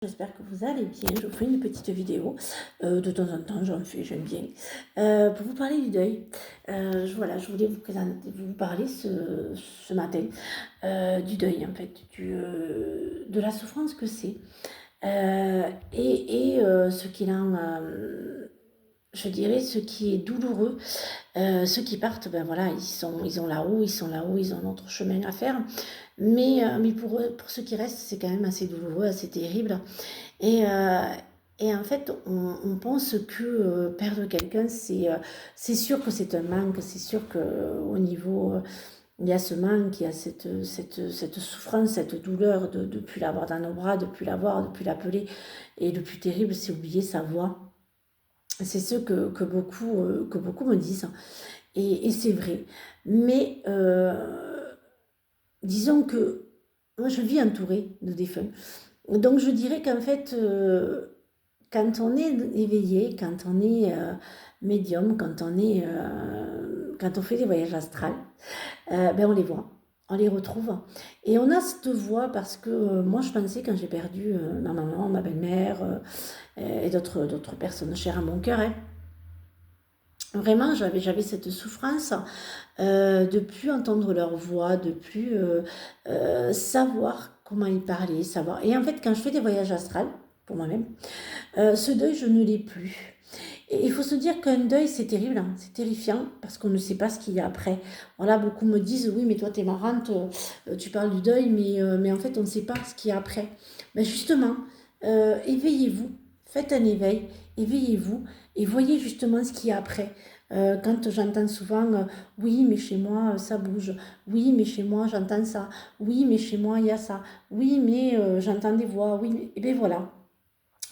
J'espère que vous allez bien. Je vous fais une petite vidéo. De temps en temps, j'en fais, j'aime bien. Pour vous parler du deuil. Voilà, je voulais vous parler ce matin du deuil, en fait, de la souffrance que c'est. Ce qu'il en... je dirais ce qui est douloureux. Ceux qui partent, ben voilà, ils ont là-haut, ils ont notre chemin à faire. Mais pour eux, pour ceux qui restent, c'est quand même assez douloureux, assez terrible. Et, euh, et en fait, on pense que perdre quelqu'un, c'est sûr que c'est un manque, c'est sûr qu'au niveau, il y a ce manque, il y a cette souffrance, cette douleur de ne plus l'avoir dans nos bras, de ne plus l'avoir, de ne plus l'appeler. Et le plus terrible, c'est oublier sa voix. C'est ce que beaucoup me disent. Et c'est vrai. Mais disons que moi, je vis entourée de défunts. Donc je dirais qu'en fait, quand on est éveillé, quand on est médium, quand on fait des voyages astrales, ben on les voit, on les retrouve. Et on a cette voix parce que moi je pensais quand j'ai perdu ma maman, ma belle-mère et d'autres personnes chères à mon cœur, hein, vraiment j'avais cette souffrance de plus entendre leur voix, de plus savoir comment ils parlaient, savoir. Et en fait quand je fais des voyages astrales, pour moi-même, ce deuil je ne l'ai plus. Et il faut se dire qu'un deuil, c'est terrible, hein, c'est terrifiant, parce qu'on ne sait pas ce qu'il y a après. Voilà, beaucoup me disent, oui, mais toi, t'es marrante, tu parles du deuil, mais en fait, on ne sait pas ce qu'il y a après. Mais justement, éveillez-vous, faites un éveil, éveillez-vous, et voyez justement ce qu'il y a après. Quand j'entends souvent, oui, mais chez moi, ça bouge, oui, mais chez moi, j'entends ça, oui, mais chez moi, il y a ça, oui, mais j'entends des voix, oui, et bien voilà.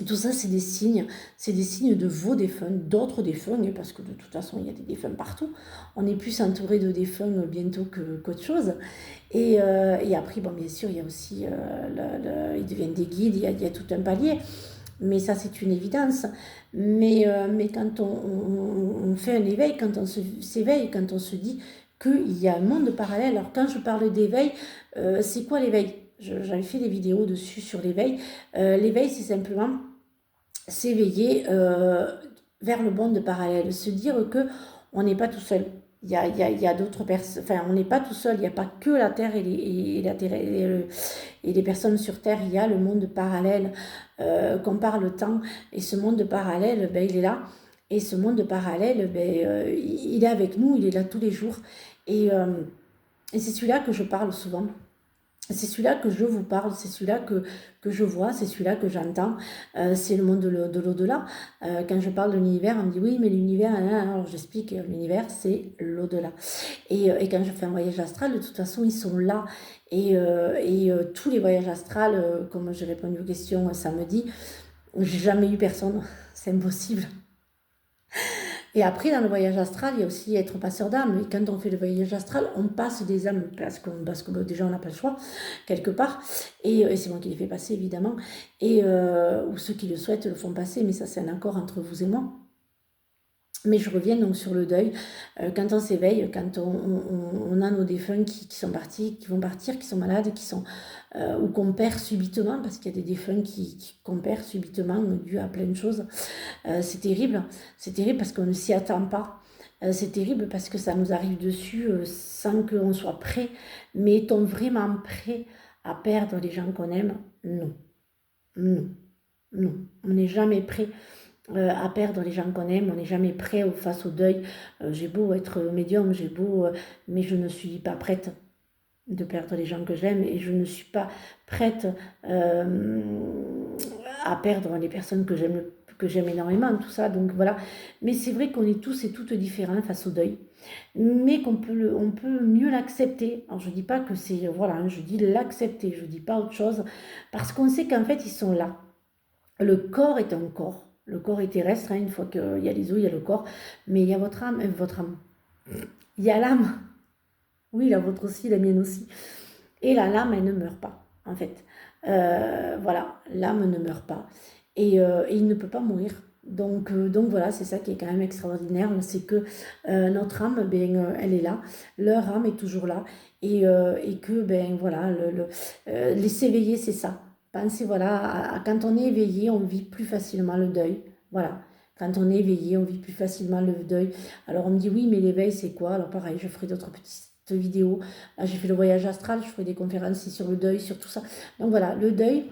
Tout ça, c'est des signes de vos défunts, d'autres défunts, hein, parce que de toute façon, il y a des défunts partout. On est plus entouré de défunts bientôt qu'autre chose. Et après, bon, bien sûr, il y a aussi, ils deviennent des guides, il y a tout un palier. Mais ça, c'est une évidence. Mais quand on fait un éveil, quand on s'éveille, quand on se dit qu'il y a un monde parallèle. Alors, quand je parle d'éveil, c'est quoi l'éveil? J'avais fait des vidéos dessus sur l'éveil. L'éveil, c'est simplement s'éveiller vers le monde parallèle, se dire que on n'est pas tout seul. Il y a d'autres personnes, enfin, on n'est pas tout seul, il n'y a pas que la Terre la Terre et les personnes sur Terre, il y a le monde parallèle qu'on parle le temps. Et ce monde parallèle, ben, il est là. Et ce monde parallèle, ben, il est avec nous, il est là tous les jours. Et, euh, et c'est celui-là que je parle souvent. C'est celui-là que je vous parle, c'est celui-là que je vois, c'est celui-là que j'entends. C'est le monde de l'au-delà. Quand je parle de l'univers, on me dit oui, mais l'univers, alors j'explique, l'univers, c'est l'au-delà. Et quand je fais un voyage astral, de toute façon, ils sont là. Tous les voyages astrales, comme j'ai répondu aux questions samedi, j'ai jamais eu personne. C'est impossible. Et après, dans le voyage astral, il y a aussi être passeur d'âme. Et quand on fait le voyage astral, on passe des âmes parce que déjà, on n'a pas le choix, quelque part. Et c'est moi qui les fais passer, évidemment. Ou ceux qui le souhaitent le font passer, mais ça, c'est un accord entre vous et moi. Mais je reviens donc sur le deuil. Quand on s'éveille, quand on a nos défunts qui sont partis, qui vont partir, qui sont malades, ou qu'on perd subitement, parce qu'il y a des défunts qu'on perd subitement dû à plein de choses. C'est terrible. C'est terrible parce qu'on ne s'y attend pas. C'est terrible parce que ça nous arrive dessus sans qu'on soit prêt. Mais est-on vraiment prêt à perdre les gens qu'on aime? Non. Non. Non. On n'est jamais prêt à perdre les gens qu'on aime. On n'est jamais prêt face au deuil. J'ai beau être médium, mais je ne suis pas prête de perdre les gens que j'aime et je ne suis pas prête à perdre les personnes que j'aime énormément, tout ça. Donc voilà. Mais c'est vrai qu'on est tous et toutes différents face au deuil, mais on peut mieux l'accepter. Alors je dis pas que c'est, voilà, hein, je dis l'accepter, je dis pas autre chose, parce qu'on sait qu'en fait ils sont là. Le corps est un corps. Le corps est terrestre, hein, une fois qu'il y a les os, il y a le corps, mais il y a votre âme, il y a l'âme. Oui, la vôtre aussi, la mienne aussi. Et l'âme, elle ne meurt pas, en fait. Voilà, l'âme ne meurt pas. Et il ne peut pas mourir. Donc voilà, c'est ça qui est quand même extraordinaire, c'est que notre âme, ben, elle est là, leur âme est toujours là, et que, ben voilà, les s'éveiller, c'est ça. Pensez, voilà, quand on est éveillé, on vit plus facilement le deuil. Voilà. Quand on est éveillé, on vit plus facilement le deuil. Alors on me dit, oui, mais l'éveil, c'est quoi? Alors pareil, je ferai d'autres petites vidéos. Là, j'ai fait le voyage astral, je ferai des conférences sur le deuil, sur tout ça. Donc voilà, le deuil,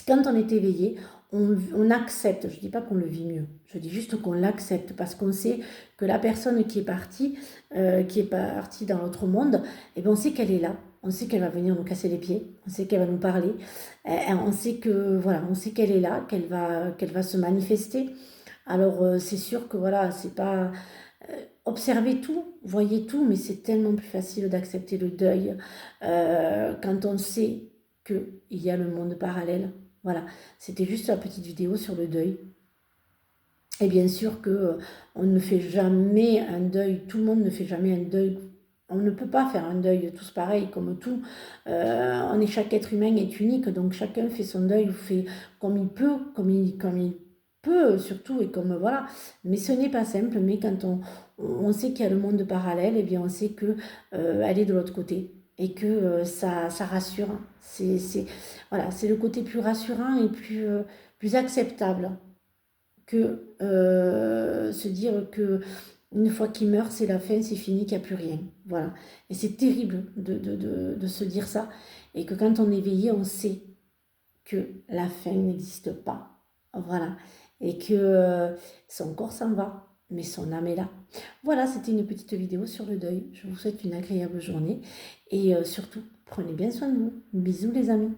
quand on est éveillé, on accepte, je ne dis pas qu'on le vit mieux, je dis juste qu'on l'accepte parce qu'on sait que la personne qui est partie dans l'autre monde, eh bien on sait qu'elle est là, on sait qu'elle va venir nous casser les pieds, on sait qu'elle va nous parler, on sait que voilà, on sait qu'elle est là, qu'elle va se manifester. Alors c'est sûr que voilà, c'est pas observez tout, voyez tout, mais c'est tellement plus facile d'accepter le deuil quand on sait qu'il y a le monde parallèle. Voilà, c'était juste la petite vidéo sur le deuil. Et bien sûr que on ne fait jamais un deuil, tout le monde ne fait jamais un deuil. On ne peut pas faire un deuil tous pareil, comme tout. Chaque être humain est unique, donc chacun fait son deuil, fait comme il peut, comme il peut surtout, et comme voilà. Mais ce n'est pas simple, mais quand on sait qu'il y a le monde parallèle, et bien on sait que elle est de l'autre côté et que ça rassure. Voilà, c'est le côté plus rassurant et plus acceptable que se dire que une fois qu'il meurt, c'est la fin, c'est fini, qu'il n'y a plus rien. Voilà. Et c'est terrible de se dire ça. Et que quand on est éveillé, on sait que la fin n'existe pas. Voilà. Et que son corps s'en va, mais son âme est là. Voilà, c'était une petite vidéo sur le deuil. Je vous souhaite une agréable journée. Et surtout, prenez bien soin de vous. Bisous les amis.